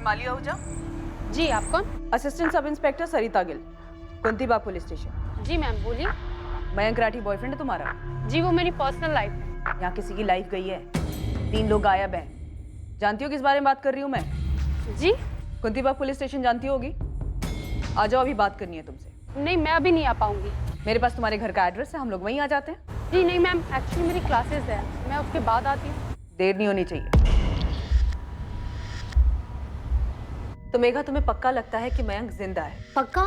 माली आहूजा। जी, आप कौन? Assistant sub inspector सरिता Gill, कुंतीबाग police station. जी ma'am, बोलिए। मयंक राठी बॉयफ्रेंड है तुम्हारा? जी, वो मेरी पर्सनल लाइफ है। यहाँ किसी की लाइफ गई है, 3 लोग गायब हैं। जानती हो किस बारे में बात कर रही हूँ मैं? जी? कुंतीबाग पुलिस स्टेशन जानती होगी। आ जाओ, अभी बात करनी है तुमसे। नहीं, मैं अभी नहीं आ पाऊंगी। मेरे पास तुम्हारे घर का एड्रेस है, हम लोग वहीं आ जाते हैं। जी नहीं मैम, एक्चुअली मेरी क्लासेस है, मैं उसके बाद आती हूँ। देर नहीं होनी चाहिए। तो मेघा, तुम्हें पक्का लगता है कि मयंक जिंदा है? पक्का?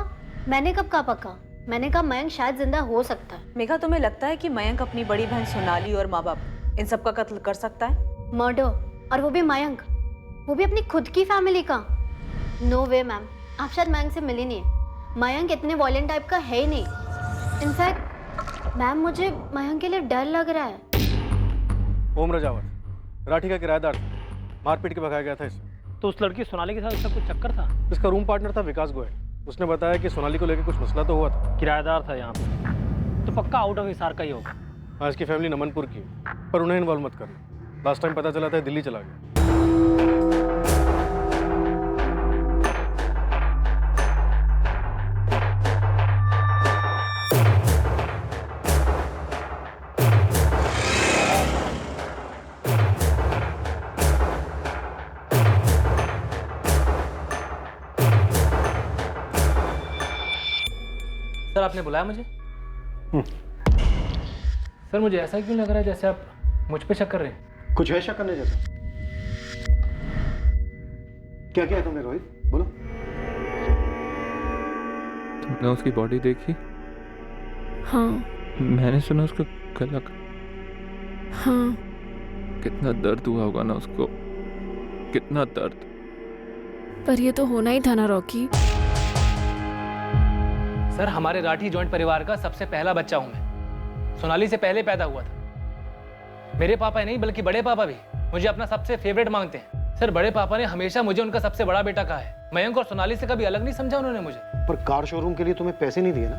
मैंने कब कहा पक्का? मैंने कहा मयंक शायद जिंदा हो सकता है। मेघा, तुम्हें लगता है कि मयंक अपनी बड़ी बहन सोनाली और माँ बाप इन सब का कत्ल कर सकता है? मर्डर, और वो भी मयंक, वो भी अपनी खुद की फैमिली का? नो वे मैम, आप शायद मयंक से मिली नहीं है। मयंक इतने वॉयलेंट टाइप का है ही नहीं। इनफैक्ट मैम, मुझे मयंक के लिए डर लग रहा है। ओम रजावत राठी का किराएदार था, मारपीट के भगाया गया था इसे। तो उस लड़की सोनाली के साथ इसका कुछ चक्कर था? इसका रूम पार्टनर था विकास गोयल। उसने बताया कि सोनाली को लेकर कुछ मसला तो हुआ था। किराएदार था यहाँ पे, तो पक्का आउट ऑफ हिसार का ही होगा। आज की फैमिली नमनपुर की, पर उन्हें इन्वॉल्व मत करना। लास्ट टाइम पता चला था दिल्ली चला गया। सर, आपने बुलाया मुझे? सर, मुझे ऐसा क्यों लग रहा है जैसे आप मुझ पे शक कर रहे हैं? कुछ है शक करने जैसा? क्या किया तुमने रोहित, बोलो। तुमने उसकी बॉडी देखी? हाँ। मैंने सुना उसका गला। हाँ। कितना दर्द हुआ होगा ना उसको, कितना दर्द। पर ये तो होना ही था ना रॉकी। सर, हमारे राठी जॉइंट परिवार का सबसे पहला बच्चा हूं मैं। सोनाली से पहले पैदा हुआ था। मेरे पापा ही नहीं बल्कि बड़े पापा भी मुझे अपना सबसे फेवरेट मानते हैं। सर, बड़े पापा ने हमेशा मुझे उनका सबसे बड़ा बेटा कहा है। मयंक और सोनाली से कभी अलग नहीं समझा उन्होंने मुझे। पर कार शोरूम के लिए तुम्हें पैसे नहीं दिए ना?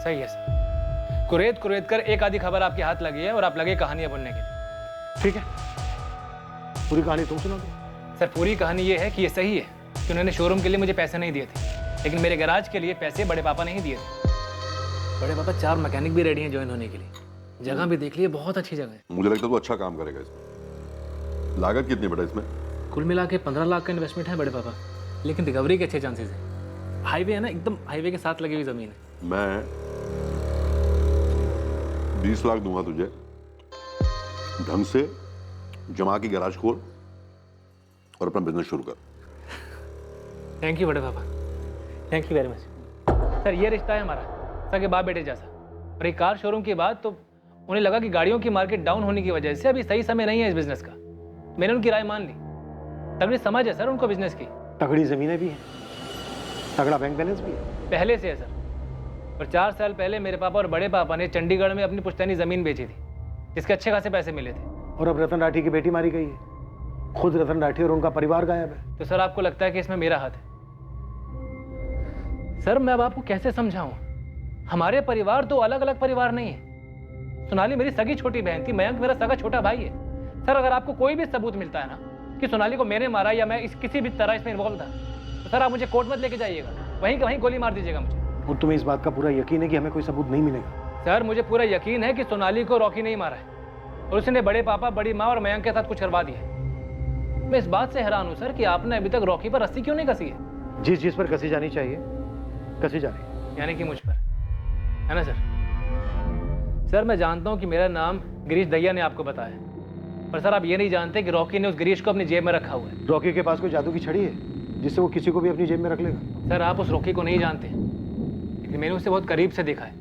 सही है सर। कुरेद कर एक आधी खबर आपके हाथ लगी है और आप लगे कहानियां बुनने के लिए। ठीक है, पूरी कहानी तुम सुना दो। सर, पूरी कहानी ये है कि ये सही है कि उन्होंने शोरूम के लिए मुझे पैसे नहीं दिए थे, लेकिन मेरे गैराज के लिए पैसे बड़े पापा ने ही दिए थे। बड़े पापा 4 मैकेनिक भी रेडी हैं ज्वाइन होने के लिए। जगह भी देख लिए, बहुत अच्छी जगह है। मुझे लगता है तो अच्छा काम करेगा इसमें। लागत कितनी बेटा इसमें? कुल मिला के 15 लाख का इन्वेस्टमेंट है बड़े पापा, लेकिन रिकवरी के अच्छे चांसेस हैं। हाईवे है ना, एकदम हाईवे के साथ लगी हुई जमीन है। मैं 20 लाख दूंगा तुझे, ढंग से जमा की गैराज खोल और अपना बिजनेस शुरू कर। थैंक यू बड़े पापा, thank you very much. Sir, ये रिश्ता है हमारा सगे बाप बेटे जैसा। और एक कार शोरूम की बात, तो उन्हें लगा कि गाड़ियों की मार्केट डाउन होने की वजह से अभी सही समय नहीं है इस बिजनेस का। मैंने उनकी राय मान ली। तगड़ी समझ है सर उनको बिजनेस की। तगड़ी जमीनें भी हैं, तगड़ा बैंक बैलेंस भी है। पहले से है सर। और 4 साल पहले मेरे पापा और बड़े पापा ने चंडीगढ़ में अपनी पुश्तैनी जमीन बेची थी, जिसके अच्छे खासे पैसे मिले थे। और अब रतन राठी की बेटी मारी गई है, खुद रतन राठी और उनका परिवार गायब है। तो सर, आपको लगता है कि इसमें मेरा हाथ है? सर, मैं अब आपको कैसे समझाऊं? हमारे परिवार तो अलग अलग परिवार नहीं है। सोनाली मेरी सगी छोटी बहन थी, मयंक मेरा सगा छोटा भाई है। सर, अगर आपको कोई भी सबूत मिलता है ना कि सोनाली को मैंने मारा या मैं किसी भी तरह इसमें इन्वॉल्व था, तो सर आप मुझे कोर्ट मत लेके जाइएगा, वहीं के वहीं गोली मार दीजिएगा मुझे। और तुम्हें इस बात का पूरा यकीन है कि हमें कोई सबूत नहीं मिलेगा? सर, मुझे पूरा यकीन है कि सोनाली को रॉकी नहीं मारा है और उसने बड़े पापा, बड़ी माँ और मयंक के साथ कुछ करवा दिया है। मैं इस बात से हैरान हूं सर कि आपने अभी तक रॉकी पर रस्सी क्यों नहीं कसी है? जिस चीज पर कसी जानी चाहिए कसी जा रही, यानी कि मुझ पर, है ना सर? सर, मैं जानता हूं कि मेरा नाम गिरीश दहिया ने आपको बताया, पर सर आप ये नहीं जानते कि रॉकी ने उस गिरीश को अपनी जेब में रखा हुआ है। रॉकी के पास कोई जादू की छड़ी है जिससे वो किसी को भी अपनी जेब में रख लेगा? सर, आप उस रॉकी को नहीं जानते, लेकिन मैंने उसे बहुत करीब से देखा है।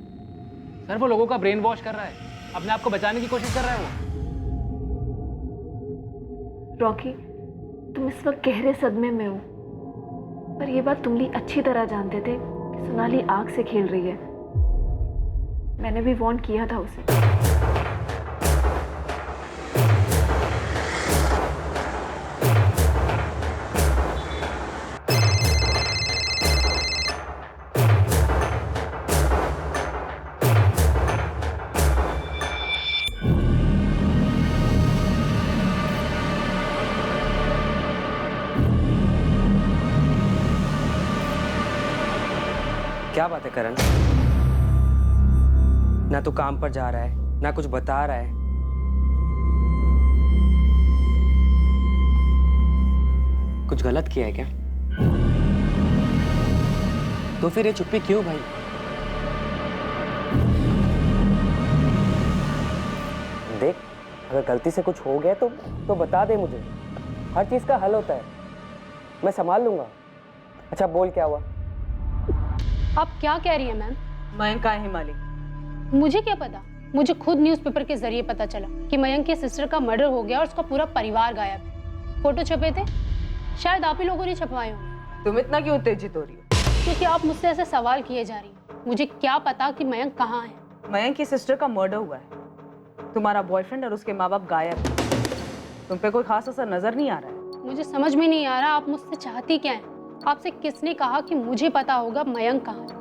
सर, वो लोगों का ब्रेन वॉश कर रहा है, अपने आप को बचाने की कोशिश कर रहा है वो। रॉकी, तुम इस वक्त गहरे सदमे में हो, पर यह बात तुम भी अच्छी तरह जानते थे कि सोनाली आग से खेल रही है। मैंने भी वार्न किया था उसे। क्या बात है करण? ना तो काम पर जा रहा है, ना कुछ बता रहा है। कुछ गलत किया है क्या? तो फिर ये चुप्पी क्यों भाई? देख, अगर गलती से कुछ हो गया तो बता दे मुझे। हर चीज का हल होता है, मैं संभाल लूंगा। अच्छा बोल, क्या हुआ? आप क्या कह रही हैं मैम? मयंक कहाँ है हिमाली? मुझे क्या पता, मुझे खुद न्यूज़पेपर के जरिए पता चला कि मयंक की सिस्टर का मर्डर हो गया और उसका पूरा परिवार गायब है। फोटो छपे थे, शायद आप ही लोगों ने छपवाए होंगे। तुम इतना क्यों उत्तेजित हो रही हो? क्योंकि आप मुझसे ऐसे सवाल किए जा रही हैं। मुझे क्या पता कि मयंक कहाँ है। मयंक की सिस्टर का मर्डर हुआ है, तुम्हारा बॉयफ्रेंड और उसके माँ बाप गायब है। तुम पे कोई खास असर नजर नहीं आ रहा है। मुझे समझ में नहीं आ रहा आप मुझसे चाहती क्या हैं? आपसे किसने कहा कि मुझे पता होगा मयंक कहाँ है?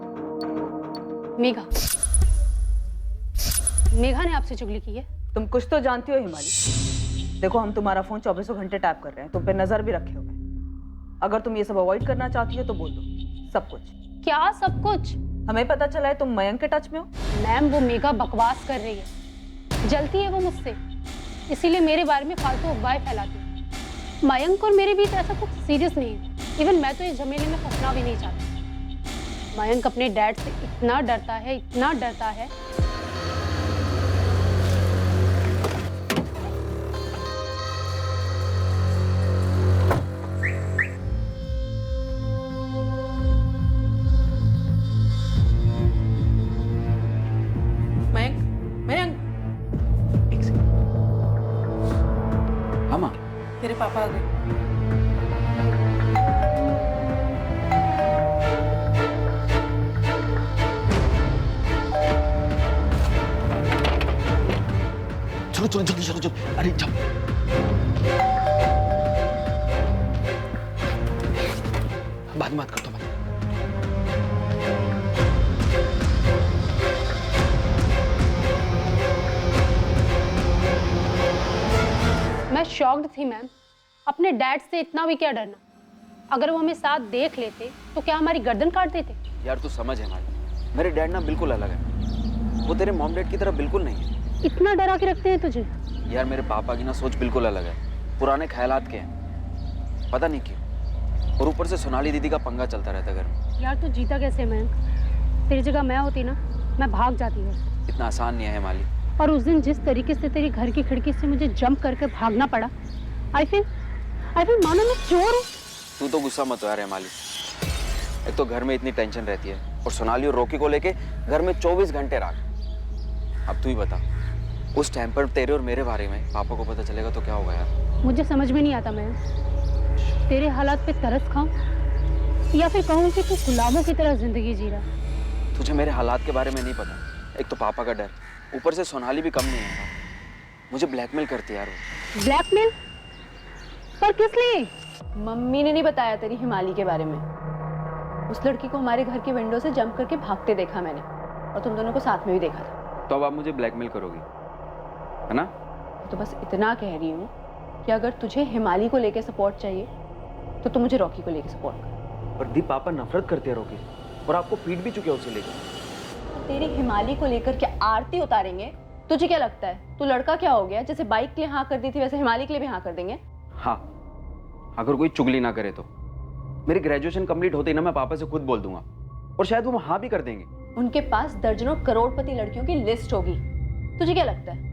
मेघा ने आपसे चुगली की है? तुम कुछ तो जानती हो हिमाली। देखो, हम तुम्हारा फोन 24 घंटे टैप कर रहे हैं, तुम पे नजर भी रखे हुए हैं। अगर तुम ये सब अवॉइड करना चाहती हो तो बोल दो सब कुछ। क्या सब कुछ? हमें पता चला है तुम मयंक के टच में हो। मैम, वो मेघा बकवास कर रही है, जलती है वो मुझसे, इसीलिए मेरे बारे में फालतू अफवाहें फैलाती है। मयंक और मेरे बीच ऐसा कुछ सीरियस नहीं है। इवन मैं तो इस झमेले में फंसना भी नहीं चाहती। मयंक अपने डैड से इतना डरता है, इतना डरता है। तेरे पापा आ गए। चलो चलो जल्दी चलो चलो। अरे चल, बाद में बात करता हूँ। मैं शॉक्ड थी मैम। अपने डैड से इतना भी क्या डरना? अगर वो हमें साथ देख लेते तो क्या हमारी गर्दन काट देते? यार तू समझ है हमारी, मेरे डैड ना बिल्कुल अलग है। वो तेरे मॉम डैड की तरह बिल्कुल नहीं है। इतना डरा के रखते हैं तुझे? यार मेरे पापा की ना सोच बिल्कुल अलग है, पुराने ख्यालात के हैं, पता नहीं क्यों। और ऊपर से सोनाली दीदी का पंगा चलता रहता घर में। यार तू जीता कैसे मैम? तेरी जगह मैं होती ना, मैं भाग जाती है। इतना आसान नहीं है माली। और उस दिन जिस तरीके से तेरी घर की खिड़की से मुझे जंप करके भागना पड़ा, आई फील मानो मैं चोर हूँ। तू तो गुस्सा मत हो यार माली। एक तो घर में इतनी टेंशन रहती है और सोनाली और रॉकी को लेके घर में 24 घंटे रात। अब तू ही बता, उस टाइम पर तेरे और मेरे बारे में पापा को पता चलेगा तो क्या होगा यार? मुझे समझ में नहीं आता मैं तेरे हालात पे तरस खाऊं या फिर कहूँ कि तू गुलामों की तरह जिंदगी जी रहा। तुझे मेरे हालात के बारे में नहीं पता। एक तो पापा का डर, ऊपर से सोनाली भी कम नहीं है। मुझे ब्लैकमेल करती है यार वो। ब्लैकमेल? पर किस लिए? मम्मी ने नहीं बताया तेरी हिमाली के बारे में। उस लड़की को हमारे घर के विंडो से जंप करके भागते देखा मैंने, और तुम दोनों को साथ में भी देखा था। तो अब आप मुझे ब्लैकमेल करोगी, है ना? तो बस इतना कह रही हूँ कि अगर तुझे हिमाली को लेके सपोर्ट चाहिए तो तू मुझे रॉकी को लेके सपोर्ट कर। पर दी पापा नफरत करते हैं रॉकी से, और आपको पीट भी चुके हैं उसे लेकर। तेरी हिमाली को लेकर क्या आरती उतारेंगे? तुझे क्या लगता है तू लड़का क्या हो गया? जैसे बाइक के लिए हाँ कर दी थी वैसे हिमाली के लिए भी हाँ कर देंगे? हाँ, अगर कोई चुगली ना करे तो। मेरी ग्रेजुएशन कंप्लीट होते ही ना मैं पापा से खुद बोल दूंगा, और शायद वो हाँ भी कर देंगे। उनके पास दर्जनों करोड़पति लड़कियों की लिस्ट होगी। तुझे क्या लगता है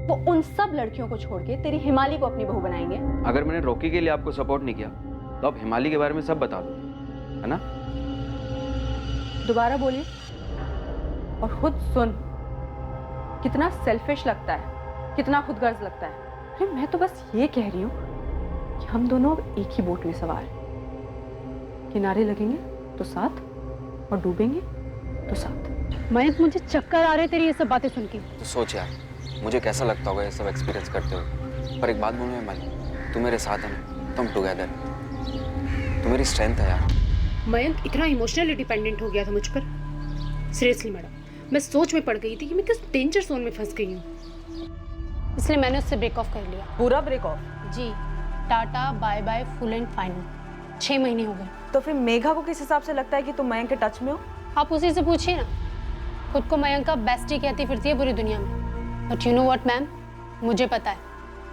वो उन सब लड़कियों को छोड़ के तेरी हिमाली को अपनी बहू बनाएंगे? अगर मैंने रॉकी के लिए आपको सपोर्ट नहीं किया तो आप हिमाली के बारे में सब बता दो, है ना? दोबारा बोलिए और खुद सुन। कितना सेल्फिश लगता है, कितना खुदगर्ज लगता है। अरे मैं तो बस ये कह रही हूँ कि हम दोनों अब एक ही बोट में सवार हैं। किनारे लगेंगे तो साथ और डूबेंगे तो साथ। मयंक, मुझे चक्कर आ रहे तेरी ये सब बातें सुन के। तो सोच यार, मुझे कैसा लगता होगा ये सब एक्सपीरियंस करते हुए। पर एक बात बोलूँ हिमाली, तू मेरे साथ है ना, तुम टुगेदर, तू मेरी स्ट्रेंथ है यार। मयंक इतना इमोशनली डिपेंडेंट हो गया था मुझ पर। सीरियसली मैडम, मैं सोच में पड़ गई थी कि मैं किस डेंजर जोन में फंस गई हूँ, इसलिए मैंने उससे ब्रेक ऑफ कर लिया। पूरा ब्रेक ऑफ? जी, tata bye bye full and final. 6 महीने हो गए। तो फिर मेघा को किस हिसाब से लगता है कि तुम मयंक के टच में हो? आप उसी से पूछिए ना। खुद को मयंक का बेस्टी कहती फिरती है पूरी दुनिया में। But you know what ma'am, मुझे पता है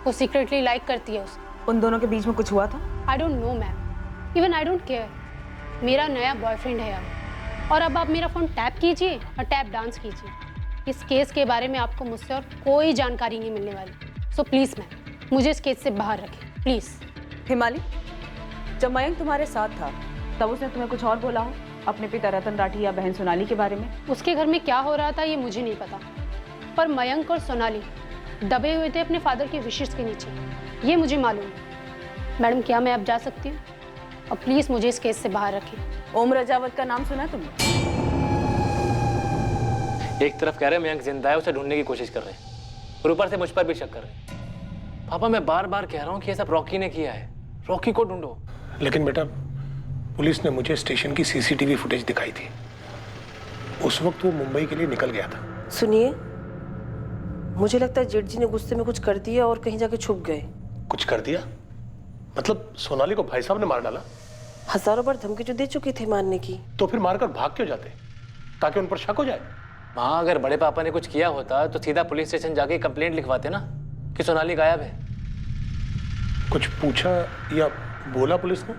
वो सीक्रेटली लाइक करती है उसे। उन दोनों के बीच में कुछ हुआ था? I don't know ma'am, even I don't care. मेरा नया बॉयफ्रेंड है अब, और अब आप मेरा फ़ोन टैप कीजिए और टैप डांस कीजिए। इस केस के बारे में आपको मुझसे और कोई जानकारी नहीं मिलने वाली। सो प्लीज़ मैम, मुझे इस केस से बाहर रखें प्लीज़। हिमाली, जब मयंक तुम्हारे साथ था तब उसने तुम्हें कुछ और बोला हो अपने पिता रतन राठी या बहन सोनाली के बारे में? उसके घर में क्या हो रहा था ये मुझे नहीं पता, पर मयंक और सोनाली दबे हुए थे अपने फादर के विशेष के नीचे, ये मुझे मालूम है। मैडम, क्या मैं अब जा सकती हूँ? और प्लीज़ मुझे इस केस से बाहर रखें। ओम रजावत का नाम सुना तुमने? एक तरफ कह रहे हैं मयंक जिंदा है, उसे ढूंढने की कोशिश कर रहे हैं, और ऊपर से मुझ पर भी शक कर रहे हैं। पापा, मैं बार बार कह रहा हूँ कि ये सब रॉकी ने किया है, रॉकी को ढूंढो। लेकिन बेटा, पुलिस ने मुझे स्टेशन की सीसीटीवी फुटेज दिखाई थी। उस वक्त वो मुंबई के लिए निकल गया था। सुनिए, मुझे लगता है जेठ जी ने गुस्से में कुछ कर दिया और कहीं जाके छुप गए। कुछ कर दिया? मतलब सोनाली को भाई साहब ने मार डाला? हजारों बार धमकी जो दे चुके थे मारने की। तो फिर मारकर भाग क्यों जाते? ताकि उन पर शक हो जाए। माँ, अगर बड़े पापा ने कुछ किया होता तो सीधा पुलिस स्टेशन जाके कंप्लेंट लिखवाते ना कि सोनाली गायब है। कुछ पूछा या बोला पुलिस ने?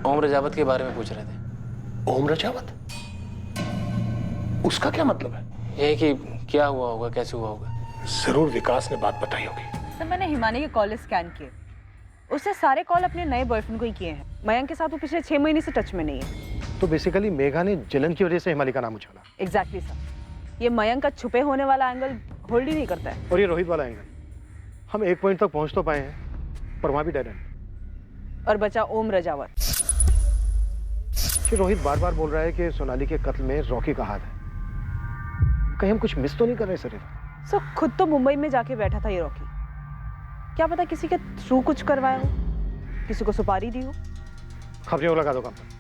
ओम रजावत के बारे में पूछ रहे थे। ओम रजावत? उसका क्या मतलब है? ये कि क्या हुआ होगा, कैसे हुआ होगा। जरूर विकास ने बात बताई होगी। सर, मैंने हिमानी के कॉल स्कैन किए, उससे सारे कॉल अपने नए बॉयफ्रेंड को ही किए हैं। मयंक के साथ वो पिछले 6 महीने से टच में नहीं है। तो बेसिकली मेघा ने जलन की वजह से हिमाली का नाम उछाला। एग्जैक्टली सर, ये मयंक का छुपे होने वाला एंगल होल्ड ही नहीं करता है। और ये रोहित वाला एंगल, हम एक पॉइंट तक पहुंच तो पाए हैं, पर वहां भी डेड एंड। और बचा ओम रजावत। रोहित बार बार बोल रहा है कि सोनाली के कत्ल में रॉकी का हाथ है। कहीं हम कुछ मिस तो नहीं कर रहे सर? सो खुद तो मुंबई में जाके बैठा था ये रॉकी, क्या पता किसी के थ्रू कुछ करवाया हो, किसी को सुपारी दी हो। खबरें लगा दो काम पर।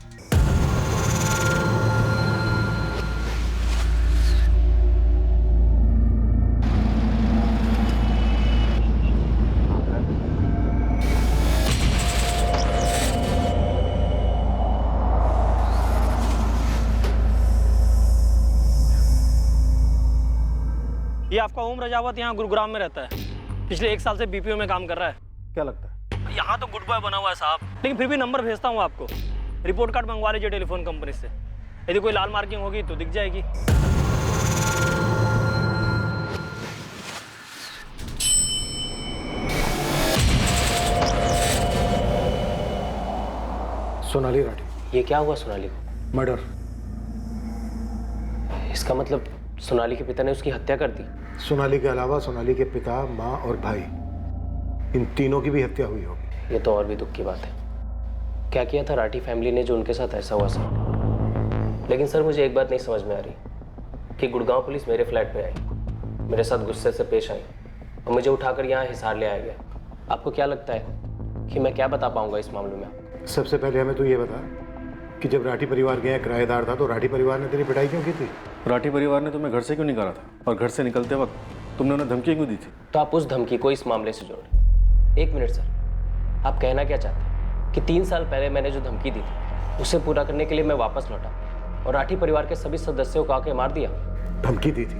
ये आपका ओम रजावत यहाँ गुरुग्राम में रहता है। पिछले 1 साल से बीपीओ में काम कर रहा है। क्या लगता है? यहाँ तो गुड बॉय बना हुआ है साहब, लेकिन फिर भी नंबर भेजता हूँ आपको। रिपोर्ट कार्ड मंगवा लीजिए टेलीफोन कंपनी से, यदि कोई लाल मार्किंग होगी तो दिख जाएगी। सोनाली राठी। ये क्या हुआ सोनाली को? मर्डर। इसका मतलब सोनाली के पिता ने उसकी हत्या कर दी? सोनाली के अलावा सोनाली के पिता, माँ और भाई, इन तीनों की भी हत्या हुई होगी। ये तो और भी दुख की बात है। क्या किया था राठी फैमिली ने जो उनके साथ ऐसा हुआ सर? लेकिन सर, मुझे एक बात नहीं समझ में आ रही कि गुड़गांव पुलिस मेरे फ्लैट पे आई, मेरे साथ गुस्से से पेश आई और मुझे उठाकर यहाँ हिसार ले आया गया। आपको क्या लगता है कि मैं क्या बता पाऊंगा इस मामले में? सबसे पहले हमें तो ये बता कि जब राठी परिवार गया किराएदार था तो राठी परिवार ने तेरी पिटाई क्यों की थी? राठी परिवार ने तुम्हें घर से क्यों निकाला था, और घर से निकलते वक्त तुमने उन्हें धमकी क्यों दी थी? तो आप उस धमकी को इस मामले से जोड़ें। 1 मिनट सर, आप कहना क्या चाहते हैं कि 3 साल पहले मैंने जो धमकी दी थी उसे पूरा करने के लिए मैं वापस लौटा और राठी परिवार के सभी सदस्यों को आके मार दिया? धमकी दी थी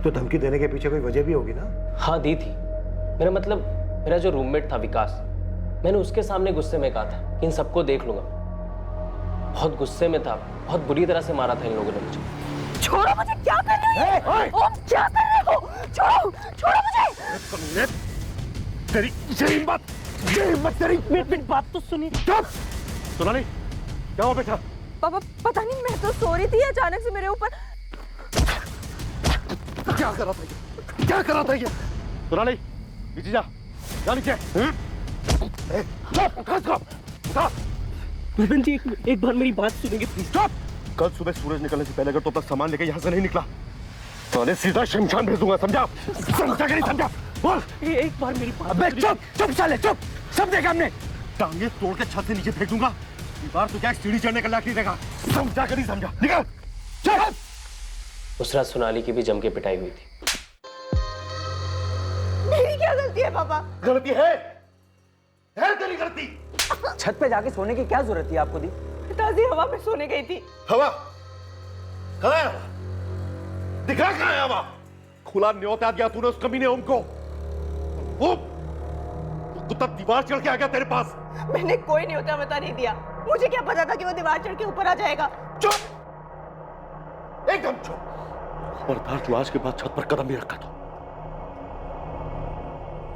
तो धमकी देने के पीछे कोई वजह भी होगी ना? हाँ, दी थी। मेरा मतलब, मेरा जो रूममेट था विकास, मैंने उसके सामने गुस्से में कहा था कि इन सबको देख लूंगा। बहुत गुस्से में था, बहुत बुरी तरह से मारा था इन लोगों ने मुझे। छोड़ो मुझे, क्या कर रहे हो? ओम, क्या कर रहे हो? छोड़ो, छोड़ो मुझे। तेरी यही हिम्मत तेरी। मेरी बात तो सुनिए। चुप! सोनाली, क्या हुआ बेटा? पापा, पता नहीं, मैं तो सो रही थी, अचानक से मेरे ऊपर। क्या कर रहा था ये? क्या कर रहा था ये? सोनाली, नीचे जा, जा नीचे। विपिन जी, एक बार मेरी बात सुनेंगे प्लीज? चुप! कल सुबह सूरज निकलने से पहले अगर तो अपना सामान लेके यहाँ से नहीं निकला तो उन्हें सीधा शमशान भेज दूंगा, समझा? समझा कि नहीं समझा? बोल। एक बार मेरी बात। अबे चुप! चुप साले, चुप! सब देखा हमने। टांगे तोड़ के छत से नीचे फेंक दूंगा। इस बार तो क्या सीढ़ी चढ़ने का लायक नहीं रहेगा। समझा कि नहीं समझा? निकल! चल! उस रात सोनाली की भी जम के पिटाई हुई थी। मेरी क्या गलती है पापा? गलती है तेरी गलती। छत पे जाके सोने की क्या जरूरत थी आपको दी? ताज़ी हवा में सोने गई थी। हवा? कहाँ है आवा? दिखा कहाँ है आवा? खुला न्योता दिया तूने उस कमीने उनको। वो कुत्ता दीवार चढ़ के आ गया तेरे पास। मैंने कोई न्योता बता नहीं दिया। मुझे क्या पता था कि वो दीवार चढ़ के ऊपर आ जाएगा। चुप, एकदम चुप। खबरदार तू आज के बाद छत पर कदम भी रखा तो।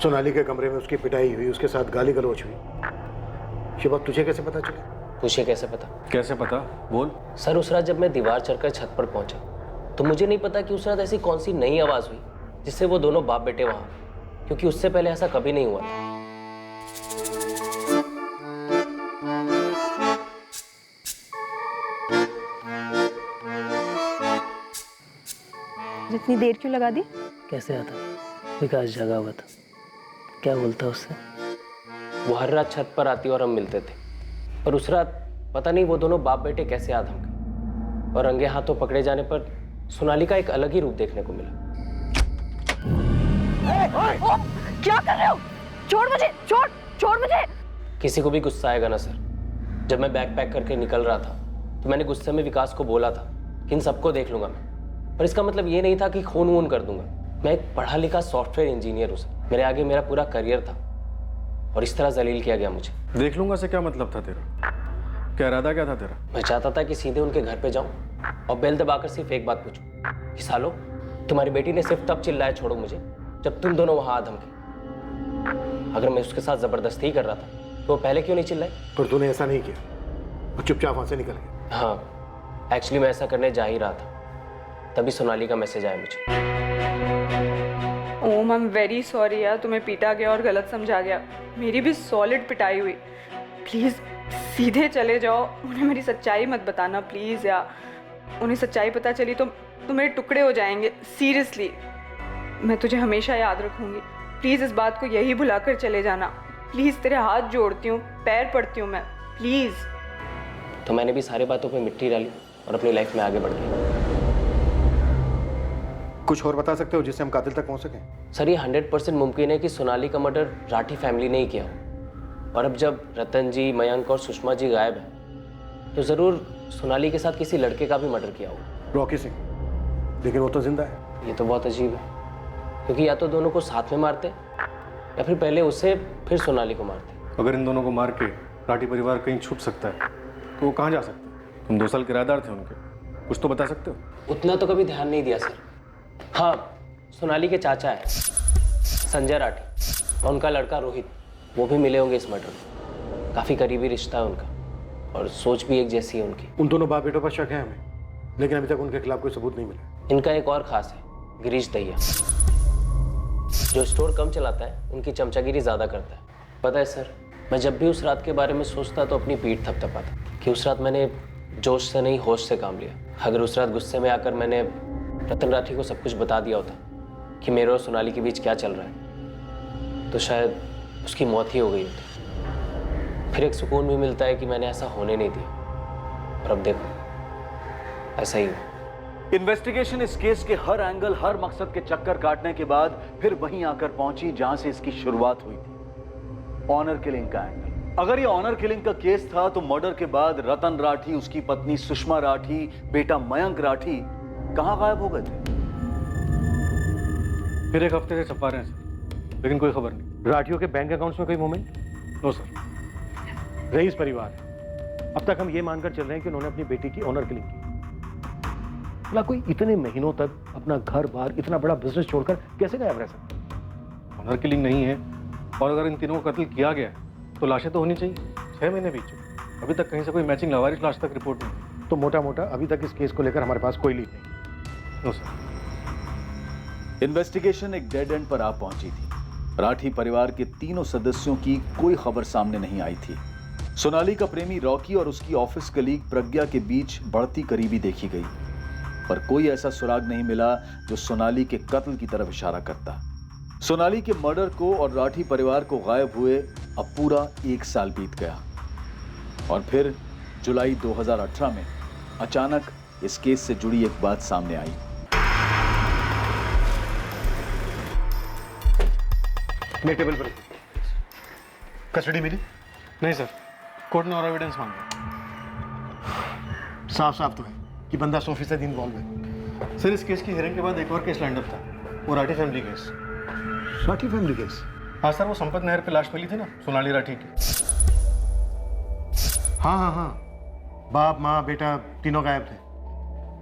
सोनाली के कमरे में उसकी पिटाई हुई, उसके साथ गाली गलौज हुई। ये बात तुझे कैसे पता चली? पूछे कैसे पता? कैसे पता? बोल। सर उस रात जब मैं दीवार चढ़कर छत पर पहुंचा तो मुझे नहीं पता कि उस रात ऐसी कौन सी नई आवाज हुई जिससे वो दोनों बाप बेटे वहां, क्योंकि उससे पहले ऐसा कभी नहीं हुआ था। जितनी देर क्यों लगा दी? कैसे आता? विकास जगा हुआ था। क्या बोलता उससे? वो हर रात छत पर आती और हम मिलते थे, पर उस रात पता नहीं वो दोनों बाप बेटे कैसे आ धमके और रंगे हाथों पकड़े जाने पर सोनाली का एक अलग ही रूप देखने को मिला। क्या कर रहे हो? छोड़ मुझे, छोड़ मुझे। किसी को भी गुस्सा आएगा ना सर। जब मैं बैग पैक करके निकल रहा था तो मैंने गुस्से में विकास को बोला था कि इन सबको देख लूंगा मैं, पर इसका मतलब ये नहीं था कि खून वून कर दूंगा। मैं एक पढ़ा लिखा सॉफ्टवेयर इंजीनियर हूँ सर। मेरे आगे मेरा पूरा करियर था और इस तरह जलील किया गया मुझे। देख लूंगा से क्या मतलब था तेरा? क्या इरादा क्या था तेरा? मैं चाहता था कि सीधे उनके घर पे जाऊं और बेल दबाकर सिर्फ एक बात पूछूं कि सालो तुम्हारी बेटी ने सिर्फ तब चिल्लाया छोड़ो मुझे जब तुम दोनों वहां आ धमके। अगर मैं उसके साथ जबरदस्ती ही कर रहा था तो वो पहले क्यों नहीं चिल्लाई? पर तूने ऐसा नहीं किया और चुपचाप वहां से निकल गया। हाँ, एक्चुअली मैं ऐसा करने जा ही रहा था, तभी सोनाली का मैसेज आया मुझे। ओम, आई एम वेरी सॉरी यार, तुम्हें पीटा गया और गलत समझा गया। मेरी भी सॉलिड पिटाई हुई। प्लीज़ सीधे चले जाओ, उन्हें मेरी सच्चाई मत बताना प्लीज़ यार। उन्हें सच्चाई पता चली तो मेरे टुकड़े हो जाएंगे। सीरियसली, मैं तुझे हमेशा याद रखूंगी। प्लीज़ इस बात को यही भुला कर चले जाना। प्लीज़ तेरे हाथ जोड़ती हूँ, पैर पड़ती हूँ मैं, प्लीज़। तो मैंने भी सारी बातों पे मिट्टी डाली और अपनी लाइफ में आगे बढ़ गया। कुछ और बता सकते हो जिससे हम कातिल तक पहुंच सकें? सर ये 100% मुमकिन है कि सोनाली का मर्डर राठी फैमिली ने ही किया हो, और अब जब रतन जी, मयंक और सुषमा जी गायब हैं तो ज़रूर सोनाली के साथ किसी लड़के का भी मर्डर किया होगा। रॉकी सिंह, लेकिन वो तो जिंदा है। ये तो बहुत अजीब है, क्योंकि या तो दोनों को साथ में मारते या फिर पहले उसे फिर सोनाली को मारते। अगर इन दोनों को मार के राठी परिवार कहीं छुप सकता है तो वो कहाँ जा सकता है? तुम 2 साल किराएदार थे उनके, कुछ तो बता सकते हो? उतना तो कभी ध्यान नहीं दिया सर। हाँ, सोनाली के चाचा है संजय राठी और उनका लड़का रोहित, वो भी मिले होंगे इस मर्डर में। काफ़ी करीबी रिश्ता है उनका और सोच भी एक जैसी है उनकी। उन दोनों बाप बेटों पर शक है हमें, लेकिन अभी तक उनके खिलाफ कोई सबूत नहीं मिला। इनका एक और खास है, गिरीश दहिया, जो स्टोर कम चलाता है, उनकी चमचागिरी ज़्यादा करता है। पता है सर, मैं जब भी उस रात के बारे में सोचता तो अपनी पीठ थपथपाता कि उस रात मैंने जोश से नहीं होश से काम लिया। अगर उस रात गुस्से में आकर मैंने रतन राठी को सब कुछ बता दिया होता कि मेरे और सोनाली के बीच क्या चल रहा है, तो शायद उसकी मौत ही हो गई होती। फिर एक सुकून भी मिलता है कि मैंने ऐसा होने नहीं दिया, और अब देखो ऐसा ही हुआ। इन्वेस्टिगेशन इस केस के हर एंगल, हर मकसद के चक्कर काटने के बाद फिर वहीं आकर पहुंची जहां से इसकी शुरुआत हुई थी, ऑनर किलिंग का एंगल। अगर ये ऑनर किलिंग का केस था तो मर्डर के बाद रतन राठी, उसकी पत्नी सुषमा राठी, बेटा मयंक राठी कहां गायब हो गए थे? फिर 1 हफ्ते से छपा रहे हैं सर, लेकिन कोई खबर नहीं। राठियों के बैंक अकाउंट्स में कोई मूवमेंट? No sir. रईस परिवार है, अब तक हम ये मानकर चल रहे हैं कि उन्होंने अपनी बेटी की ऑनर किलिंग की। भला कोई इतने महीनों तक अपना घर बार, इतना बड़ा बिजनेस छोड़कर कैसे गायब रह सकता? ऑनर किलिंग नहीं है, और अगर इन तीनों को कत्ल किया गया तो लाशें तो होनी चाहिए। 6 महीने बीत चुके, अभी तक कहीं से कोई मैचिंग लावारिस लाश तक रिपोर्ट नहीं। तो मोटा मोटा अभी तक इस केस को लेकर हमारे पास कोई लीड नहीं। No sir. इन्वेस्टिगेशन एक डेड एंड पर आ पहुंची थी। राठी परिवार के तीनों सदस्यों की कोई खबर सामने नहीं आई थी। सोनाली का प्रेमी रॉकी और उसकी ऑफिस कलीग प्रज्ञा के बीच बढ़ती करीबी देखी गई, पर कोई ऐसा सुराग नहीं मिला जो सोनाली के कत्ल की तरफ इशारा करता। सोनाली के मर्डर को और राठी परिवार को गायब हुए अब पूरा 1 साल बीत गया, और फिर जुलाई 2018 में अचानक इस केस से जुड़ी एक बात सामने आई। मैं टेबल पर कस्टडी मिली? नहीं सर, कोर्ट ने और एविडेंस मांगा। साफ साफ तो है कि बंदा 100% इन्वॉल्व है। सर इस केस की हियरिंग के बाद एक और केस लैंड अप था, वो Rathi family case. Rathi family case? हाँ सर, वो संपत नहर पे लाश मिली थी ना सोनाली राठी की। हाँ हाँ हाँ, बाप माँ बेटा तीनों गायब थे।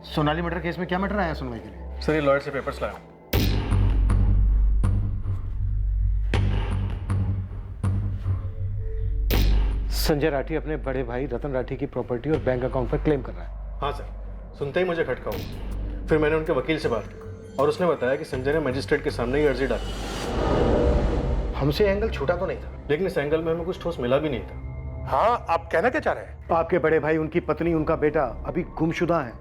सोनाली मर्डर केस में क्या मैटर आया सुनवाई के लिए? सर ये लॉयर से पेपर्स लाया। संजय राठी अपने बड़े भाई रतन राठी की प्रॉपर्टी और बैंक अकाउंट पर क्लेम कर रहा है। हाँ सर, सुनते ही मुझे खटका हुआ। फिर मैंने उनके वकील से बात की और उसने बताया कि संजय ने मजिस्ट्रेट के सामने ही अर्जी डाली। हमसे एंगल छूटा तो नहीं था, लेकिन इस एंगल में हमें कुछ ठोस मिला भी नहीं था। हाँ, आप कहना क्या चाह रहे हैं? आपके बड़े भाई, उनकी पत्नी, उनका बेटा अभी गुमशुदा हैं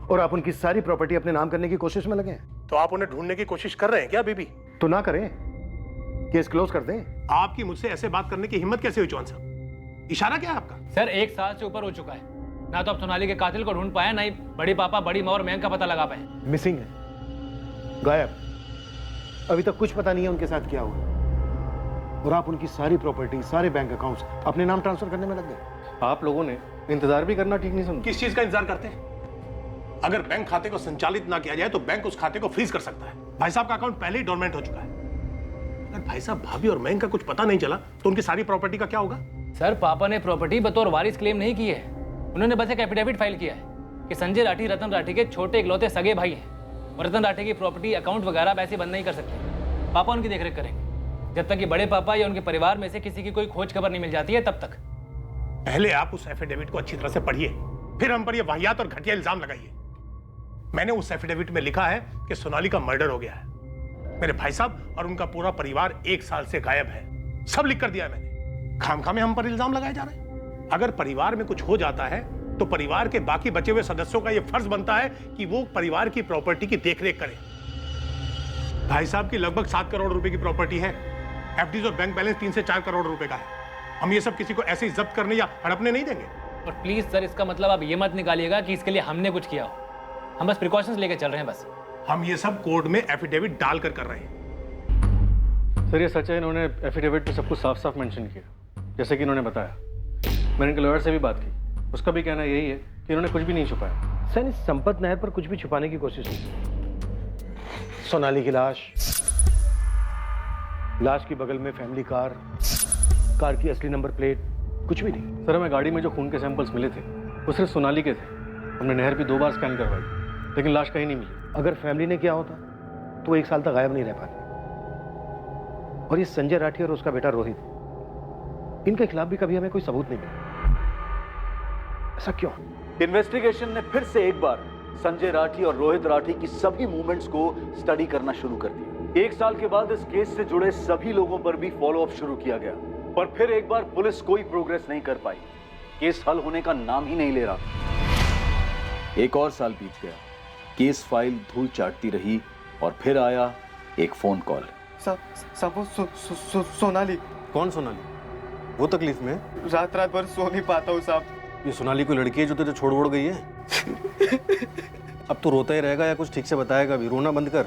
और आप उनकी सारी प्रॉपर्टी अपने नाम करने की कोशिश में लगे हैं। तो आप उन्हें ढूंढने की कोशिश कर रहे हैं क्या अभी भी? तो ना करें, केस क्लोज कर दें। आपकी मुझसे ऐसे बात करने की हिम्मत कैसे हुई चौहान साहब? इशारा क्या है आपका? सर 1 साल से ऊपर हो चुका है, ना तो आप सोनाली के कातिल को ढूंढ पाए, ना ही बड़ी पापा, बड़ी माँ और मयंक का पता लगा पाए। मिसिंग है, गायब। अभी तक कुछ पता नहीं है उनके साथ क्या हुआ और आप उनकी सारी प्रॉपर्टी, सारे बैंक अकाउंट्स अपने नाम ट्रांसफर करने में लग गए। आप लोगों ने इंतजार भी करना ठीक नहीं समझा। किस चीज का इंतजार करते हैं? अगर बैंक खाते को संचालित ना किया जाए तो बैंक उस खाते को फ्रीज कर सकता है। भाई साहब का अकाउंट पहले ही डोरमेंट हो चुका है। अगर भाई साहब, भाभी और मयंक का कुछ पता नहीं चला तो उनकी सारी प्रॉपर्टी का क्या होगा? सर पापा ने प्रॉपर्टी बतौर वारिस क्लेम नहीं की है, उन्होंने बस एक एफिडेविट फाइल किया है कि संजय राठी रतन राठी के छोटे इकलौते सगे भाई हैं और रतन राठी की प्रॉपर्टी, अकाउंट वगैरह वैसे बंद नहीं कर सकते। पापा उनकी देखरेख करेंगे जब तक कि बड़े पापा या उनके परिवार में से किसी की कोई खोज खबर नहीं मिल जाती है, तब तक। पहले आप उस एफिडेविट को अच्छी तरह से पढ़िए, फिर हम पर यह वाहियात और घटिया इल्जाम लगाइए। मैंने उस एफिडेविट में लिखा है कि सोनाली का मर्डर हो गया है। मेरे भाई साहब और उनका पूरा परिवार 1 साल से गायब है, सब लिख कर दिया है मैंने। खामखा में हम पर इल्जाम लगाए जा रहे हैं। अगर परिवार में कुछ हो जाता है तो परिवार के बाकी बचे हुए सदस्यों का यह फर्ज बनता है कि वो परिवार की प्रॉपर्टी की देखरेख करें। भाई साहब की लगभग 7 करोड़ रुपए की प्रॉपर्टी है। एफडीज और बैंक बैलेंस 3 से 4 करोड़ रुपए का है। हम ये सब किसी को ऐसे ही जब्त करने या हड़पने नहीं देंगे। और प्लीज सर, इसका मतलब आप ये मत निकालिएगा कि इसके लिए हमने कुछ किया हो। हम बस प्रिकॉशंस लेके चल रहे हैं बस। हम ये सब कोर्ट में एफिडेविट डालकर कर रहे हैं। सर ये सच है, इन्होंने एफिडेविट में सब कुछ साफ साफ मेंशन किया जैसे कि इन्होंने बताया। मैंने इनके लॉयर से भी बात की, उसका भी कहना यही है कि इन्होंने कुछ भी नहीं छुपाया। सर इस संपत नहर पर कुछ भी छुपाने की कोशिश नहीं। सोनाली की लाश के बगल में फैमिली कार की असली नंबर प्लेट, कुछ भी नहीं। सर हमें गाड़ी में जो खून के सैंपल्स मिले थे वो सिर्फ सोनाली के थे। हमने नहर भी 2 बार स्कैन करवाई लेकिन लाश कहीं नहीं मिली। अगर फैमिली ने किया होता तो 1 साल तक गायब नहीं रह पाते। और ये संजय राठी और उसका बेटा रोहित, इनके खिलाफ भी कभी हमें कोई सबूत नहीं मिला। ऐसा क्यों? इन्वेस्टिगेशन ने फिर से एक बार संजय राठी और रोहित राठी की सभी मूवमेंट्स को स्टडी करना शुरू कर दिया। 1 साल के बाद इस केस से जुड़े सभी लोगों पर भी फॉलोअप शुरू किया गया, पर फिर एक बार पुलिस कोई प्रोग्रेस नहीं कर पाई। केस हल होने का नाम ही नहीं ले रहा। 1 और साल बीत गया, केस फाइल धूल चाटती रही और फिर आया एक फोन कॉल। सोनाली। कौन सोनाली? वो तकलीफ में? रात भर सो नहीं पाता हूँ साहब। ये सोनाली कोई लड़की है जो तुझे छोड़ वोड़ गई है? अब तो रोता ही रहेगा या कुछ ठीक से बताएगा भी? रोना बंद कर।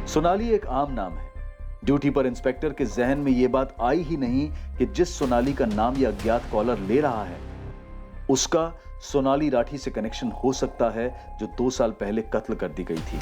सोनाली एक आम नाम है। ड्यूटी पर इंस्पेक्टर के जहन में यह बात आई ही नहीं कि जिस सोनाली का नाम यह अज्ञात कॉलर ले रहा है उसका सोनाली राठी से कनेक्शन हो सकता है, जो 2 साल पहले कत्ल कर दी गई थी।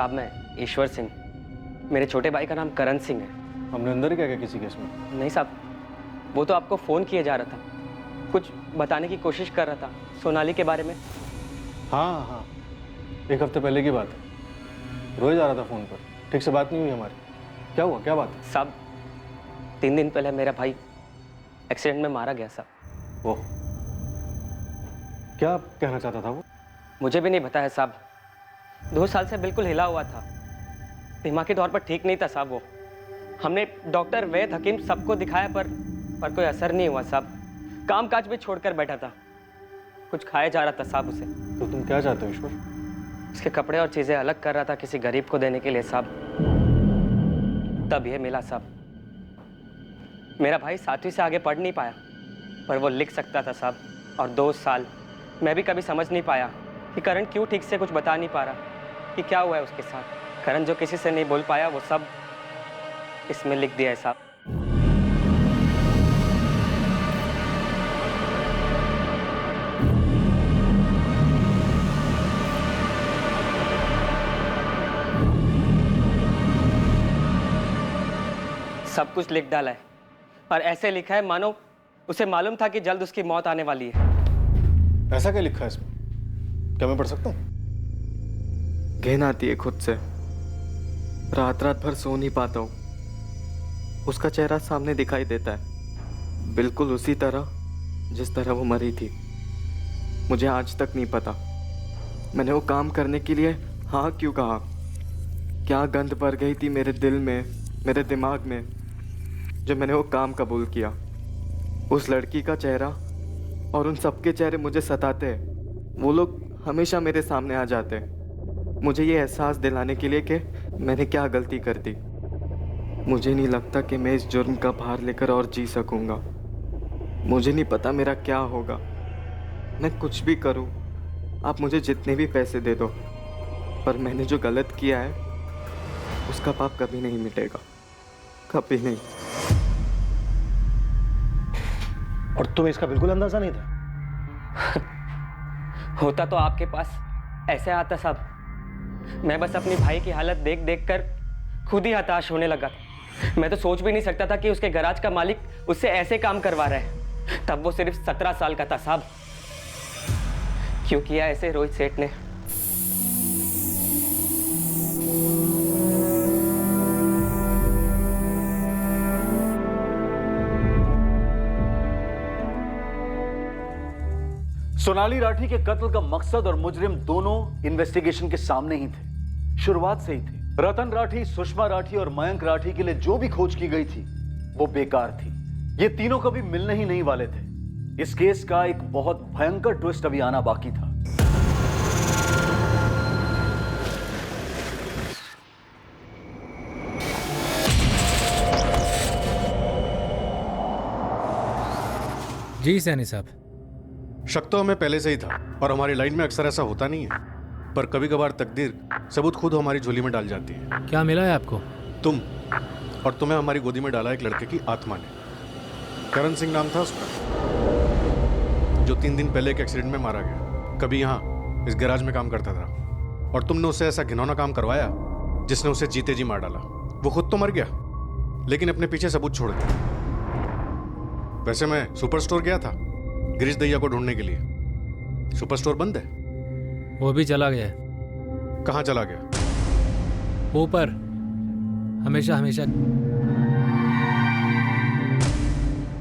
साहब मैं ईश्वर सिंह, मेरे छोटे भाई का नाम करण सिंह है। हमने अंदर क्या किसी केस में? नहीं साहब, वो तो आपको फ़ोन किया जा रहा था, कुछ बताने की कोशिश कर रहा था सोनाली के बारे में। हाँ हाँ, एक हफ्ते पहले की बात है। रोज आ रहा था फ़ोन पर, ठीक से बात नहीं हुई हमारी। क्या हुआ, क्या बात है? साहब 3 दिन पहले मेरा भाई एक्सीडेंट में मारा गया साहब। वो क्या कहना चाहता था वो? मुझे भी नहीं पता है साहब, 2 साल से बिल्कुल हिला हुआ था, दिमागी तौर पर ठीक नहीं था साहब वो। हमने डॉक्टर, वैद्य, हकीम सबको दिखाया पर कोई असर नहीं हुआ साहब। काम काज भी छोड़कर बैठा था, कुछ खाया जा रहा था साहब उसे। तो तुम क्या चाहते हो ईश्वर? उसके कपड़े और चीज़ें अलग कर रहा था किसी गरीब को देने के लिए साहब, तब ये मिला साहब। मेरा भाई 7वीं से आगे पढ़ नहीं पाया, पर वो लिख सकता था साहब। और 2 साल मैं भी कभी समझ नहीं पाया कि करण क्यों ठीक से कुछ बता नहीं पा रहा कि क्या हुआ है उसके साथ। करण जो किसी से नहीं बोल पाया वो सब इसमें लिख दिया है साहब। सब कुछ लिख डाला है और ऐसे लिखा है मानो उसे मालूम था कि जल्द उसकी मौत आने वाली है। ऐसा क्या लिखा है इसमें? क्या मैं पढ़ सकता हूँ? घिन आती है खुद से, रात रात भर सो नहीं पाता हूँ। उसका चेहरा सामने दिखाई देता है, बिल्कुल उसी तरह जिस तरह वो मरी थी। मुझे आज तक नहीं पता मैंने वो काम करने के लिए हाँ क्यों कहा। क्या गंध भर गई थी मेरे दिल में, मेरे दिमाग में, जब मैंने वो काम कबूल किया। उस लड़की का चेहरा और उन सबके चेहरे मुझे सताते हैं। वो लोग हमेशा मेरे सामने आ जाते हैं, मुझे ये एहसास दिलाने के लिए कि मैंने क्या गलती कर दी। मुझे नहीं लगता कि मैं इस जुर्म का भार लेकर और जी सकूंगा। मुझे नहीं पता मेरा क्या होगा। मैं कुछ भी करूं, आप मुझे जितने भी पैसे दे दो, पर मैंने जो गलत किया है उसका पाप कभी नहीं मिटेगा, कभी नहीं। और तुम्हें इसका बिल्कुल अंदाजा नहीं था? होता तो आपके पास ऐसे आता साहब। मैं बस अपनी भाई की हालत देख देख कर खुद ही हताश होने लगा। मैं तो सोच भी नहीं सकता था कि उसके गैराज का मालिक उससे ऐसे काम करवा रहा है। तब वो सिर्फ 17 साल का था साहब। क्यों किया ऐसे रोहित सेठ ने? सोनाली राठी के कत्ल का मकसद और मुजरिम दोनों इन्वेस्टिगेशन के सामने ही थे, शुरुआत से ही थे। रतन राठी, सुषमा राठी और मयंक राठी के लिए जो भी खोज की गई थी वो बेकार थी। ये तीनों कभी मिलने ही नहीं वाले थे। इस केस का एक बहुत भयंकर ट्विस्ट अभी आना बाकी था। जी सैनी साहब। शक तो हमें पहले से ही था और हमारी लाइन में अक्सर ऐसा होता नहीं है, पर कभी कभार तकदीर सबूत खुद हमारी झोली में डाल जाती है। क्या मिला है आपको? तुम, और तुम्हें हमारी गोदी में डाला एक लड़के की आत्मा ने। करण सिंह नाम था उसका, जो 3 दिन पहले एक एक्सीडेंट में मारा गया। कभी यहाँ इस गैराज में काम करता था और तुमने उसे ऐसा घिनौना काम करवाया जिसने उसे जीते जी मार डाला। वो खुद तो मर गया लेकिन अपने पीछे सबूत छोड़ दिया। वैसे मैं सुपर स्टोर गया था गिरीश दैया को ढूंढने के लिए। सुपर स्टोर बंद है। वो भी चला गया। कहाँ चला गया? ऊपर, हमेशा हमेशा।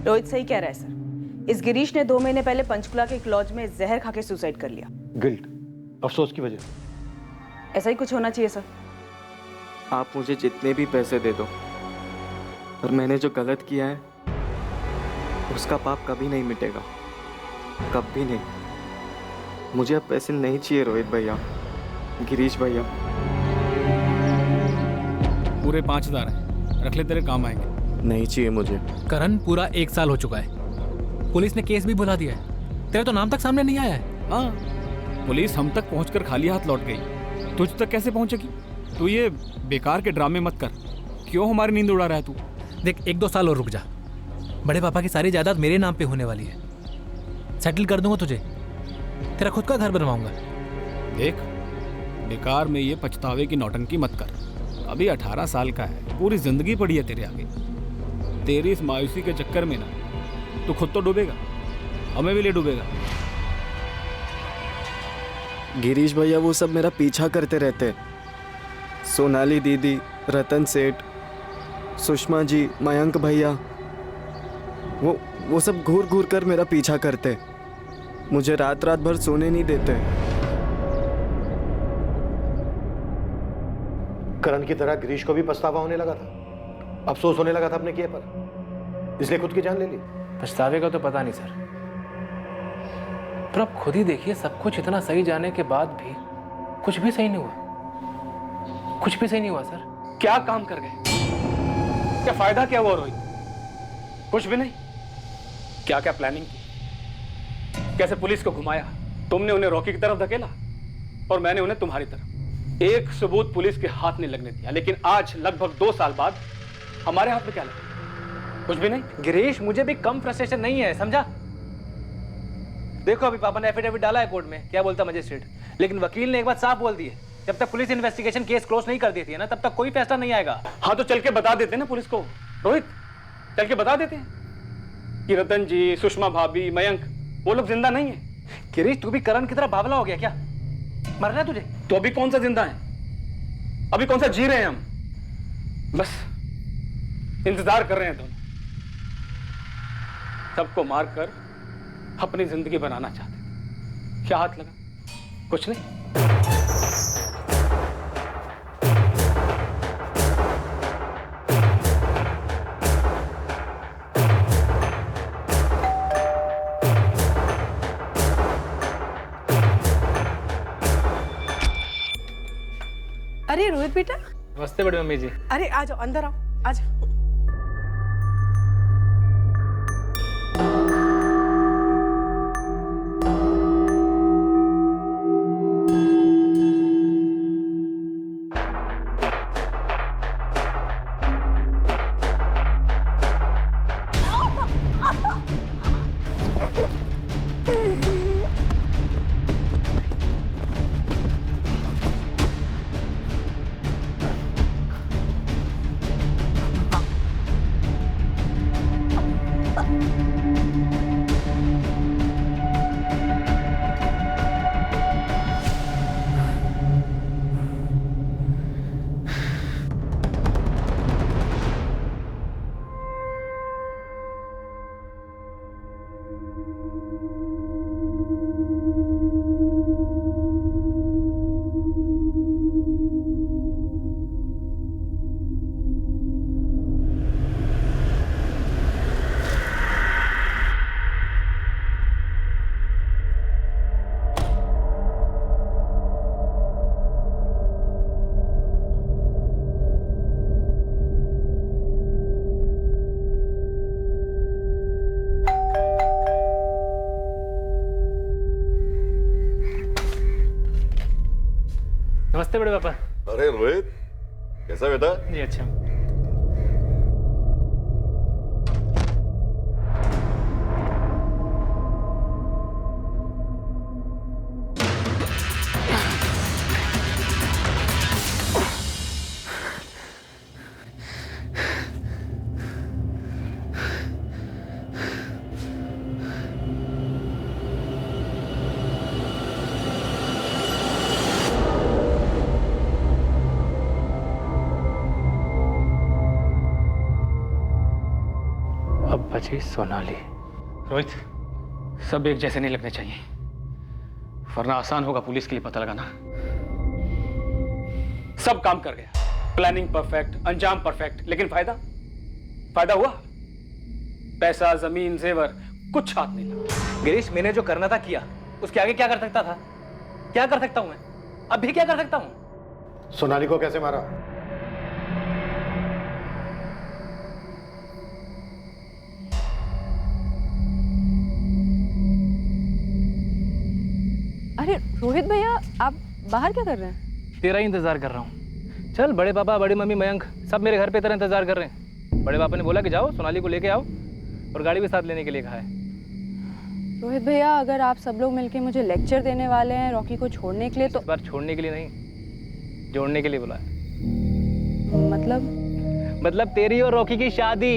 रोहित सही कह रहा है सर। इस गिरीश ने 2 महीने पहले पंचकुला के एक लॉज में जहर खा के सुसाइड कर लिया। गिल्ट, अफसोस की वजह से। ऐसा ही कुछ होना चाहिए सर। आप मुझे जितने भी पैसे दे दो, पर मैंने जो गलत किया है उसका पाप कभी नहीं मिटेगा, कभी नहीं। मुझे अब पैसे नहीं चाहिए रोहित भैया, गिरीश भैया। पूरे 5000 हैं, रख ले, तेरे काम आएंगे। नहीं चाहिए मुझे। करण, पूरा 1 साल हो चुका है, पुलिस ने केस भी बुला दिया है, तेरा तो नाम तक सामने नहीं आया है। हाँ, पुलिस हम तक पहुंचकर खाली हाथ लौट गई, तुझ तक कैसे पहुंचेगी? तू ये बेकार के ड्रामे मत कर। क्यों हमारी नींद उड़ा रहा है तू? देख, 1-2 साल और रुक जा। बड़े पापा की सारी जायदाद मेरे नाम पे होने वाली है, सेटल कर दूंगा तुझे, तेरा खुद का घर बनवाऊंगा। देख, बेकार में ये पछतावे की नौटंकी मत कर। अभी 18 साल का है, पूरी जिंदगी पड़ी है तेरे आगे। तेरी इस मायूसी के चक्कर में ना तू खुद तो डूबेगा, हमें भी ले डूबेगा। गिरीश भैया वो सब मेरा पीछा करते रहते। सोनाली दीदी, रतन सेठ, सुषमा जी, मयंक भैया, वो सब घूर घूर कर मेरा पीछा करते। मुझे रात रात भर सोने नहीं देते। करण की तरह गिरीश को भी पछतावा होने लगा था, अफसोस होने लगा था अपने किए पर, इसलिए खुद की जान ले ली। पछतावे का तो पता नहीं सर, पर आप खुद ही देखिए, सब कुछ इतना सही जाने के बाद भी कुछ भी सही नहीं हुआ। कुछ भी सही नहीं हुआ सर। क्या काम कर गए? क्या फायदा क्या हुआ रोहित? कुछ भी नहीं। क्या क्या प्लानिंग की, कैसे पुलिस को घुमाया, तुमने उन्हें रॉकी की तरफ धकेला और मैंने उन्हें तुम्हारी तरफ। एक सबूत पुलिस के हाथ नहीं लगने दिया, लेकिन आज लगभग 2 साल बाद हमारे हाथ में क्या लगा? कुछ भी नहीं। गिरीश, मुझे भी कम फ्रस्ट्रेशन नहीं है, समझा? देखो अभी पापा ने एफिडेविट डाला है कोर्ट में, क्या बोलता मजिस्ट्रेट, लेकिन वकील ने एक बात साफ बोल दी है, जब तक पुलिस इन्वेस्टिगेशन केस क्लोज नहीं कर देती है ना, तब तक कोई फैसला नहीं आएगा। हाँ तो चल के बता देते ना पुलिस को रोहित, चल के बता देते हैं कि रतन जी, सुषमा भाभी, मयंक वो लोग जिंदा नहीं है। गिरीश, तू भी करण की तरह बावला हो गया क्या? मरना है तुझे? तो अभी कौन सा जिंदा है, अभी कौन सा जी रहे हैं हम? बस इंतजार कर रहे हैं दोनों। सबको मारकर अपनी जिंदगी बनाना चाहते थे। क्या हाथ लगा? कुछ नहीं। अरे रोहित बेटा। नमस्ते बड़ी मम्मी जी। अरे आ जाओ, अंदर आओ, आ जाओ। नमस्ते बड़े पापा। अरे रोहित, कैसा बेटा? जी अच्छा। अब बची सोनाली। रोहित, सब एक जैसे नहीं लगने चाहिए, वरना आसान होगा पुलिस के लिए पता लगाना। सब काम कर गया, प्लानिंग परफेक्ट, अंजाम परफेक्ट, लेकिन फायदा हुआ? पैसा, जमीन, जेवर, कुछ हाथ नहीं लगा। गिरीश, मैंने जो करना था किया, उसके आगे क्या कर सकता था? क्या कर सकता हूं मैं? अब भी क्या कर सकता हूं? सोनाली को कैसे मारा? अरे रोहित भैया, आप बाहर क्या कर रहे हैं? तेरा ही इंतजार कर रहा हूँ। चल, बड़े पापा, बड़ी मम्मी, मयंक सब मेरे घर पे तेरा इंतजार कर रहे हैं। बड़े पापा ने बोला कि जाओ सोनाली को लेके आओ, और गाड़ी भी साथ लेने के लिए कहा है। रोहित भैया, अगर आप सब लोग मिलके मुझे लेक्चर देने वाले हैं रॉकी को छोड़ने के लिए, तो इस बार छोड़ने के लिए नहीं, जोड़ने के लिए बुलाया। मतलब मतलब तेरी और रॉकी की शादी।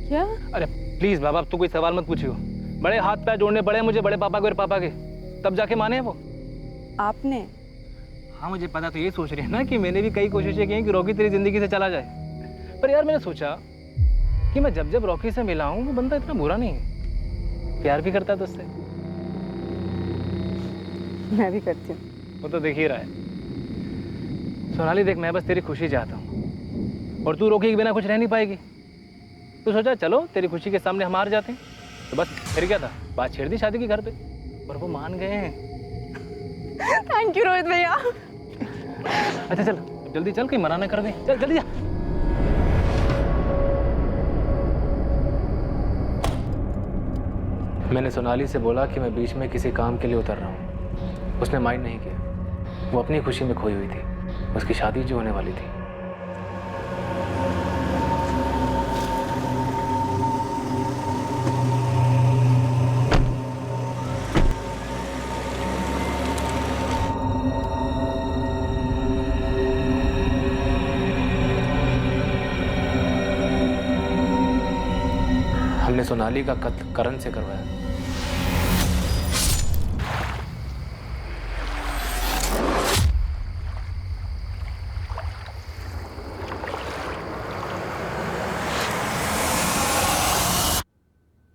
क्या? अरे प्लीज बाबा, अब तो कोई सवाल मत पूछियो। बड़े हाथ पैर जोड़ने पड़े मुझे बड़े पापा के और पापा के, तब जाके माने वो। आपने? हाँ मुझे पता, तो ये सोच रही है ना कि मैंने भी कई कोशिशें की हैं कि रॉकी तेरी जिंदगी से चला जाए। पर यार मैंने सोचा कि मैं जब जब रॉकी से मिला हूँ वो बंदा इतना बुरा नहीं है, प्यार भी करता है तुझसे। मैं भी करती हूँ। वो तो देख ही रहा है। सोनाली देख, मैं बस तेरी खुशी चाहता हूँ और तू रॉकी के बिना कुछ रह नहीं पाएगी। तो सोचा चलो तेरी खुशी के सामने हम हार जाते हैं, तो बस फिर क्या था, बात छेड़ दी शादी की घर पे और वो मान गए हैं। थैंक यू रोहित भैया। अच्छा चल जल्दी चल, कहीं मना ना कर दे, चल जल्दी जा। मैंने सोनाली से बोला कि मैं बीच में किसी काम के लिए उतर रहा हूँ। उसने माइंड नहीं किया, वो अपनी खुशी में खोई हुई थी। उसकी शादी जो होने वाली थी। हमने सोनाली का कत्ल करण से करवाया।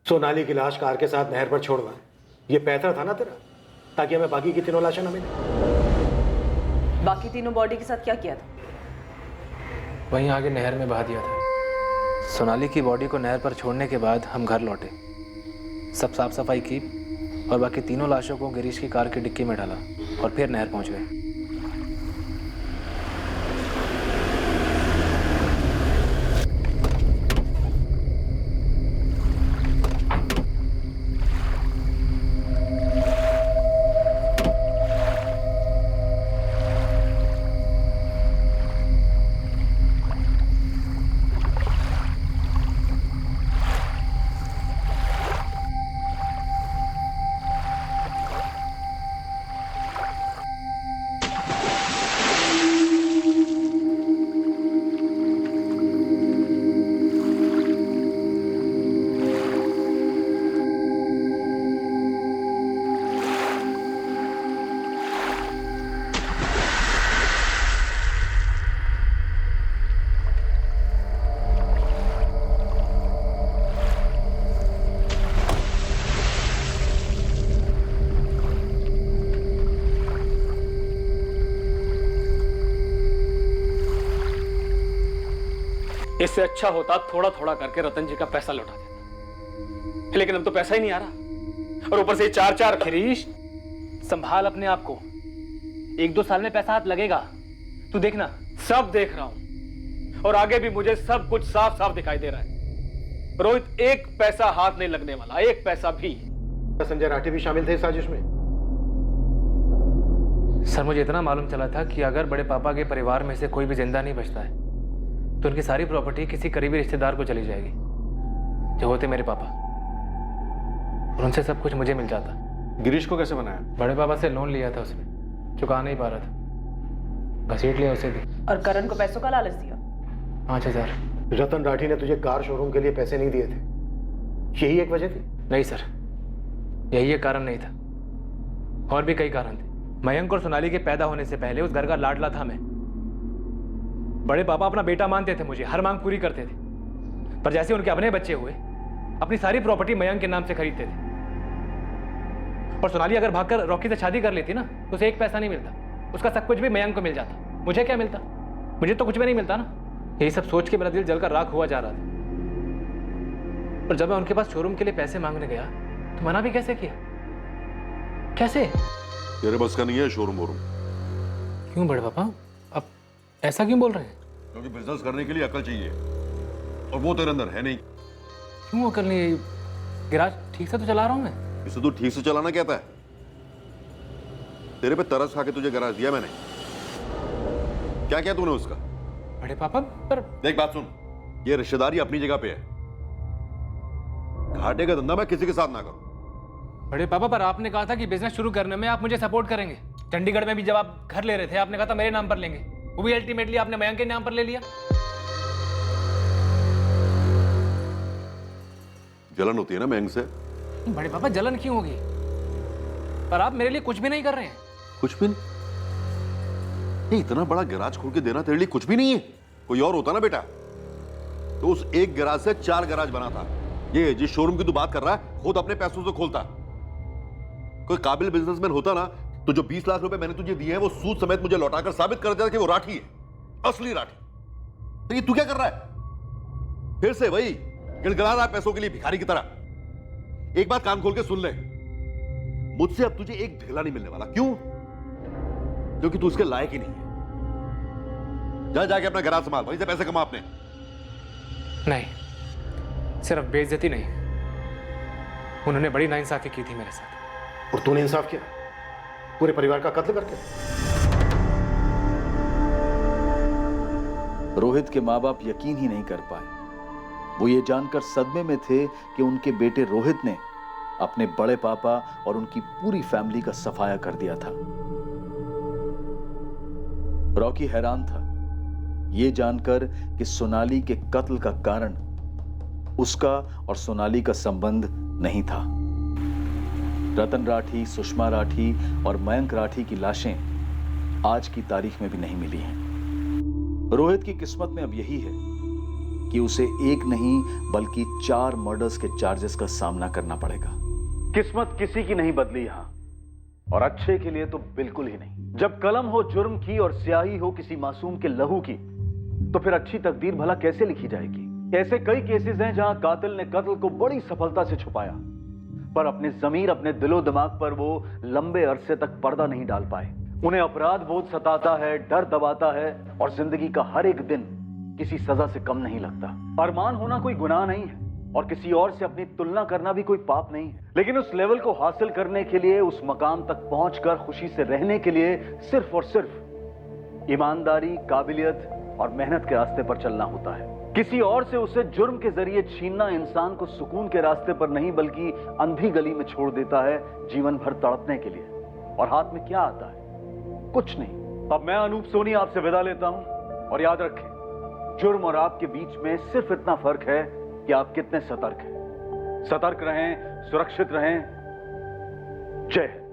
सोनाली की लाश कार के साथ नहर पर छोड़ना, ये पैतरा था ना तेरा, ताकि हमें बाकी की तीनों लाशें न मिले। बाकी तीनों बॉडी के साथ क्या किया था? वहीं आगे नहर में बहा दिया था। सोनाली की बॉडी को नहर पर छोड़ने के बाद हम घर लौटे, सब साफ सफाई की और बाकी तीनों लाशों को गिरीश की कार की डिक्की में डाला और फिर नहर पहुंच गए। इससे अच्छा होता थोड़ा थोड़ा करके रतन जी का पैसा लौटा देता, लेकिन अब तो पैसा ही नहीं आ रहा और ऊपर से 4-4। गिरीश संभाल अपने आप को, 1-2 साल में पैसा हाथ लगेगा, तू देखना। सब देख रहा हूं और आगे भी मुझे सब कुछ साफ साफ दिखाई दे रहा है। रोहित, एक पैसा हाथ नहीं लगने वाला, एक पैसा भी। संजय राठी भी शामिल थे इस साजिश में? सर मुझे इतना मालूम चला था कि अगर बड़े पापा के परिवार में से कोई भी जिंदा नहीं बचता है तो उनकी सारी प्रॉपर्टी किसी करीबी रिश्तेदार को चली जाएगी, जो होते मेरे पापा, और उनसे सब कुछ मुझे मिल जाता। गिरीश को कैसे बनाया? बड़े पापा से लोन लिया था उसने, चुका नहीं पा रहा था, घसीट लिया उसे भी। और करण को पैसों का लालच दिया? 5,000। रतन राठी ने तुझे कार शोरूम के लिए पैसे नहीं दिए थे, यही एक वजह थी? नहीं सर, यही एक कारण नहीं था, और भी कई कारण थे। मयंक और सोनाली के पैदा होने से पहले उस घर का लाडला था मैं। बड़े पापा अपना बेटा मानते थे मुझे, हर मांग पूरी करते थे, पर जैसे उनके अपने बच्चे हुए अपनी सारी प्रॉपर्टी मयंक के नाम से खरीदते थे। और सोनाली अगर भागकर रॉकी से शादी कर लेती ना तो उसे एक पैसा नहीं मिलता, उसका सब कुछ भी मयंक को मिल जाता। मुझे क्या मिलता? मुझे तो कुछ भी नहीं मिलता ना। यही सब सोच के मेरा दिल जलकर राख हुआ जा रहा था। और जब मैं उनके पास शोरूम के लिए पैसे मांगने गया तो मना भी कैसे किया? कैसे? तेरे बस का नहीं है शोरूम वोरूम। क्यों बड़े पापा, अब ऐसा क्यों बोल रहे हैं? क्योंकि बिजनेस करने के लिए अकल चाहिए और वो तेरे अंदर है नहीं। क्यों अकल नहीं? गैराज ठीक से तो चला रहा हूं मैं। इसे तू ठीक से चलाना कहता है? तेरे पे तरस खा के तुझे गैराज दिया मैंने, क्या किया तूने उसका? बड़े पापा पर देख बात सुन, ये रिश्तेदारी अपनी जगह पे है, घाटे का धंधा मैं किसी के साथ ना करूं। बड़े पापा पर आपने कहा था कि बिजनेस शुरू करने में आप मुझे सपोर्ट करेंगे। चंडीगढ़ में भी जब आप घर ले रहे थे आपने कहा था मेरे नाम पर लेंगे, वो भी अल्टीमेटली आपने मयंक के नाम पर ले लिया। जलन होती है ना मयंक से। बड़े पापा जलन क्यों होगी? पर आप मेरे लिए कुछ भी नहीं कर रहे हैं। कुछ भी नहीं? ये इतना बड़ा गैराज खोल के देना तेरे लिए कुछ भी नहीं है। कोई और होता ना बेटा तो उस एक गैराज से 4 गैराज बना था। ये जिस शोरूम की तू बात कर रहा है खुद अपने पैसों से खोलता। कोई काबिल बिजनेसमैन होता ना तो जो 20 लाख रुपए मैंने तुझे दिए हैं वो सूद समेत मुझे लौटाकर साबित कर देता कि वो राठी है, असली राठी। तो ये तू क्या कर रहा है? फिर से वही गिड़गिड़ा रहा है पैसों के लिए भिखारी की तरह। एक बात कान खोल के सुन ले, मुझसे अब तुझे एक ढेला नहीं मिलने वाला। क्यों? क्योंकि तू इसके लायक ही नहीं है। जा जाके अपना गैराज संभाल, वहीं से पैसे कमा अपने। नहीं, सिर्फ बेइज्जती नहीं, उन्होंने बड़ी नाइंसाफी की थी मेरे साथ। और तूने इंसाफ किया पूरे परिवार का कत्ल करके। रोहित के माँ बाप यकीन ही नहीं कर पाए। वो ये जानकर सदमे में थे कि उनके बेटे रोहित ने अपने बड़े पापा और उनकी पूरी फैमिली का सफाया कर दिया था। रॉकी हैरान था ये जानकर कि सोनाली के कत्ल का कारण उसका और सोनाली का संबंध नहीं था। रतन राठी, सुषमा राठी और मयंक राठी की लाशें आज की तारीख में भी नहीं मिली हैं। रोहित की किस्मत में अब यही है कि उसे एक नहीं बल्कि 4 मर्डर्स के चार्जेस का सामना करना पड़ेगा। किस्मत किसी की नहीं बदली यहां, और अच्छे के लिए तो बिल्कुल ही नहीं। जब कलम हो जुर्म की और स्याही हो किसी मासूम के लहू की, तो फिर अच्छी तकदीर भला कैसे लिखी जाएगी? ऐसे कई केसेस हैं जहां कातिल ने कत्ल को बड़ी सफलता से छुपाया, पर अपने जमीर, अपने दिलो दिमाग पर वो लंबे अरसे तक पर्दा नहीं डाल पाए। उन्हें अपराध बोध सताता है, डर दबाता है, और जिंदगी का हर एक दिन किसी सजा से कम नहीं लगता। अरमान होना कोई गुनाह नहीं है, और किसी और से अपनी तुलना करना भी कोई पाप नहीं है। लेकिन उस लेवल को हासिल करने के लिए, उस मकाम तक पहुंचकर खुशी से रहने के लिए सिर्फ और सिर्फ ईमानदारी, काबिलियत और मेहनत के रास्ते पर चलना होता है। किसी और से उसे जुर्म के जरिए छीनना इंसान को सुकून के रास्ते पर नहीं बल्कि अंधी गली में छोड़ देता है, जीवन भर तड़पने के लिए। और हाथ में क्या आता है? कुछ नहीं। अब मैं अनूप सोनी आपसे विदा लेता हूं, और याद रखें, जुर्म और आपके बीच में सिर्फ इतना फर्क है कि आप कितने सतर्क हैं। सतर्क रहें, सुरक्षित रहें। जय हिंद।